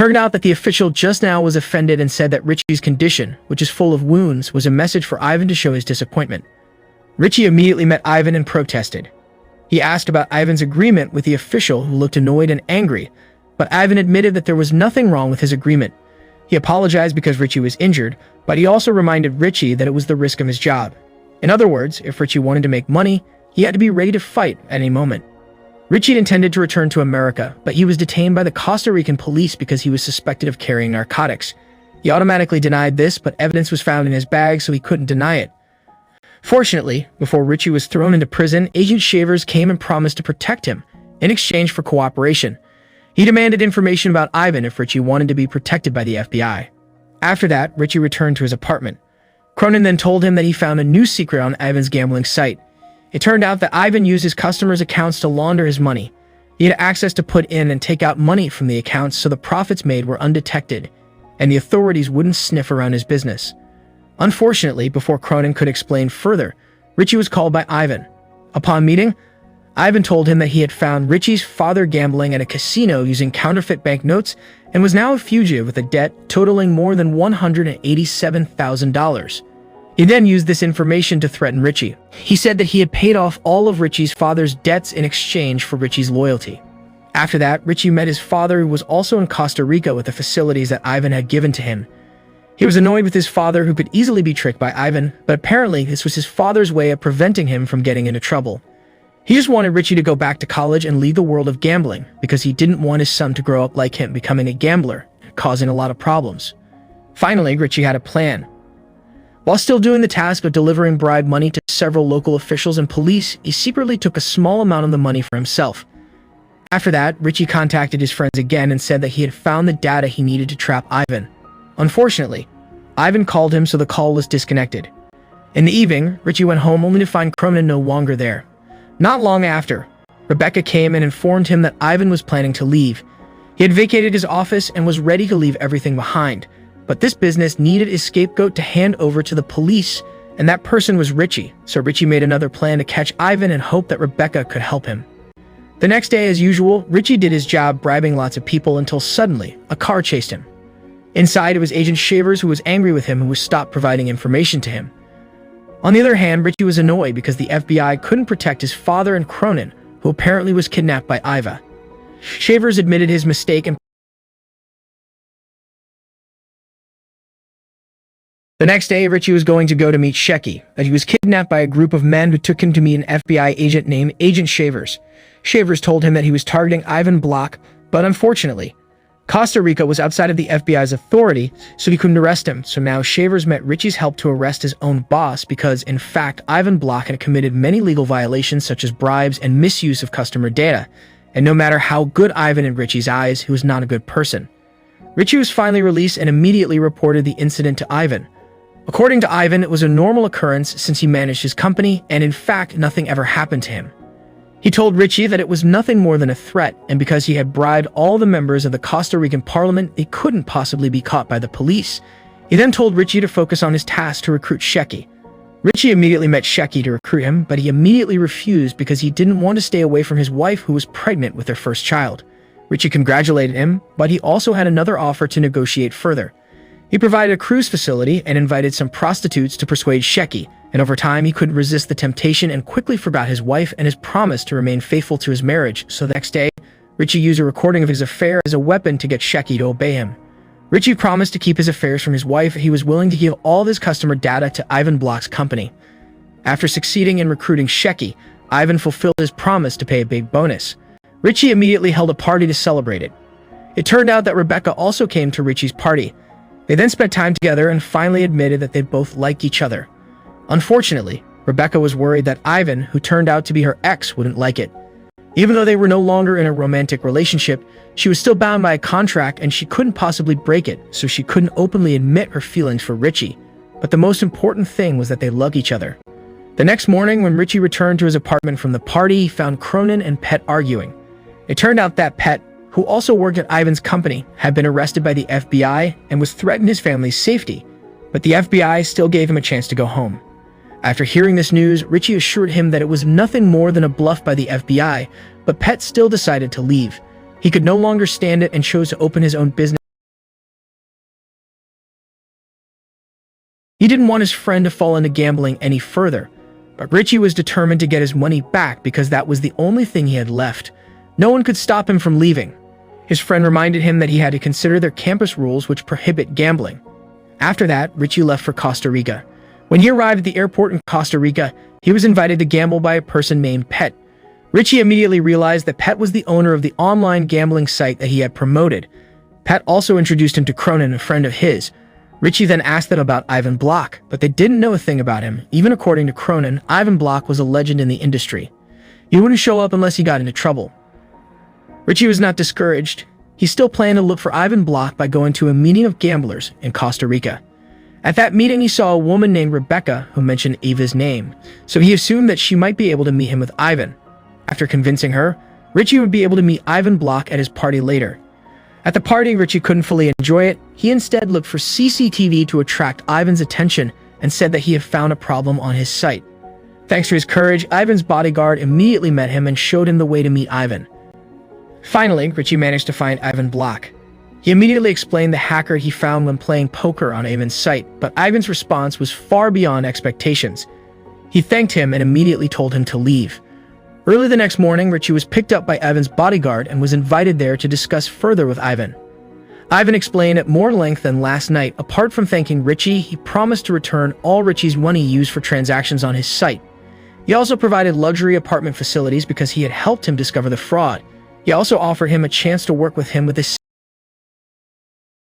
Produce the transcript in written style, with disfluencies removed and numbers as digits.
Turned out that the official just now was offended and said that Richie's condition, which is full of wounds, was a message for Ivan to show his disappointment. Richie immediately met Ivan and protested. He asked about Ivan's agreement with the official, who looked annoyed and angry, but Ivan admitted that there was nothing wrong with his agreement. He apologized because Richie was injured, but he also reminded Richie that it was the risk of his job. In other words, if Richie wanted to make money, he had to be ready to fight at any moment. Richie intended to return to America, but he was detained by the Costa Rican police because he was suspected of carrying narcotics. He automatically denied this, but evidence was found in his bag, so he couldn't deny it. Fortunately, before Richie was thrown into prison, Agent Shavers came and promised to protect him in exchange for cooperation. He demanded information about Ivan if Richie wanted to be protected by the FBI. After that, Richie returned to his apartment. Cronin then told him that he found a new secret on Ivan's gambling site. It turned out that Ivan used his customers' accounts to launder his money. He had access to put in and take out money from the accounts so the profits made were undetected, and the authorities wouldn't sniff around his business. Unfortunately, before Cronin could explain further, Richie was called by Ivan. Upon meeting, Ivan told him that he had found Richie's father gambling at a casino using counterfeit banknotes and was now a fugitive with a debt totaling more than $187,000. He then used this information to threaten Richie. He said that he had paid off all of Richie's father's debts in exchange for Richie's loyalty. After that, Richie met his father, who was also in Costa Rica with the facilities that Ivan had given to him. He was annoyed with his father, who could easily be tricked by Ivan, but apparently this was his father's way of preventing him from getting into trouble. He just wanted Richie to go back to college and leave the world of gambling because he didn't want his son to grow up like him, becoming a gambler, causing a lot of problems. Finally, Richie had a plan. While still doing the task of delivering bribe money to several local officials and police, he secretly took a small amount of the money for himself. After that, Richie contacted his friends again and said that he had found the data he needed to trap Ivan. Unfortunately, Ivan called him, so the call was disconnected. In the evening, Richie went home only to find Cronin no longer there. Not long after, Rebecca came and informed him that Ivan was planning to leave. He had vacated his office and was ready to leave everything behind. But this business needed a scapegoat to hand over to the police, and that person was Richie, so Richie made another plan to catch Ivan and hoped that Rebecca could help him. The next day, as usual, Richie did his job bribing lots of people until suddenly, a car chased him. Inside, it was Agent Shavers, who was angry with him and was stopped providing information to him. On the other hand, Richie was annoyed because the FBI couldn't protect his father and Cronin, who apparently was kidnapped by Iva. Shavers admitted his mistake and the next day, Richie was going to go to meet Shecky, but he was kidnapped by a group of men who took him to meet an FBI agent named Agent Shavers. Shavers told him that he was targeting Ivan Block, but unfortunately, Costa Rica was outside of the FBI's authority, so he couldn't arrest him. So now Shavers met Richie's help to arrest his own boss because, in fact, Ivan Block had committed many legal violations such as bribes and misuse of customer data. And no matter how good Ivan in Richie's eyes, he was not a good person. Richie was finally released and immediately reported the incident to Ivan. According to Ivan, it was a normal occurrence since he managed his company, and in fact, nothing ever happened to him. He told Richie that it was nothing more than a threat, and because he had bribed all the members of the Costa Rican parliament, he couldn't possibly be caught by the police. He then told Richie to focus on his task to recruit Shecky. Richie immediately met Shecky to recruit him, but he immediately refused because he didn't want to stay away from his wife, who was pregnant with their first child. Richie congratulated him, but he also had another offer to negotiate further. He provided a cruise facility and invited some prostitutes to persuade Shecky, and over time he couldn't resist the temptation and quickly forgot his wife and his promise to remain faithful to his marriage. So the next day, Richie used a recording of his affair as a weapon to get Shecky to obey him. Richie promised to keep his affairs from his wife. He was willing to give all of his customer data to Ivan Block's company. After succeeding in recruiting Shecky, Ivan fulfilled his promise to pay a big bonus. Richie immediately held a party to celebrate it. It turned out that Rebecca also came to Richie's party. They then spent time together and finally admitted that they both liked each other. Unfortunately, Rebecca was worried that Ivan, who turned out to be her ex, wouldn't like it. Even though they were no longer in a romantic relationship, she was still bound by a contract and she couldn't possibly break it, so she couldn't openly admit her feelings for Richie. But the most important thing was that they loved each other. The next morning, when Richie returned to his apartment from the party, he found Cronin and Pet arguing. It turned out that Pet, who also worked at Ivan's company, had been arrested by the FBI and was threatening his family's safety, but the FBI still gave him a chance to go home. After hearing this news, Richie assured him that it was nothing more than a bluff by the FBI, but Pet still decided to leave. He could no longer stand it and chose to open his own business. He didn't want his friend to fall into gambling any further, but Richie was determined to get his money back because that was the only thing he had left. No one could stop him from leaving. His friend reminded him that he had to consider their campus rules which prohibit gambling. After that, Richie left for Costa Rica. When he arrived at the airport in Costa Rica, he was invited to gamble by a person named Pet. Richie immediately realized that Pet was the owner of the online gambling site that he had promoted. Pet also introduced him to Cronin, a friend of his. Richie then asked them about Ivan Block, but they didn't know a thing about him. Even according to Cronin, Ivan Block was a legend in the industry. He wouldn't show up unless he got into trouble. Richie was not discouraged. He still planned to look for Ivan Block by going to a meeting of gamblers in Costa Rica. At that meeting, he saw a woman named Rebecca who mentioned Ava's name, so he assumed that she might be able to meet him with Ivan. After convincing her, Richie would be able to meet Ivan Block at his party later. At the party, Richie couldn't fully enjoy it. He instead looked for CCTV to attract Ivan's attention and said that he had found a problem on his site. Thanks to his courage, Ivan's bodyguard immediately met him and showed him the way to meet Ivan. Finally, Richie managed to find Ivan Block. He immediately explained the hacker he found when playing poker on Ivan's site, but Ivan's response was far beyond expectations. He thanked him and immediately told him to leave. Early the next morning, Richie was picked up by Ivan's bodyguard and was invited there to discuss further with Ivan. Ivan explained at more length than last night. Apart from thanking Richie, he promised to return all Richie's money used for transactions on his site. He also provided luxury apartment facilities because he had helped him discover the fraud. He also offered him a chance to work with him with his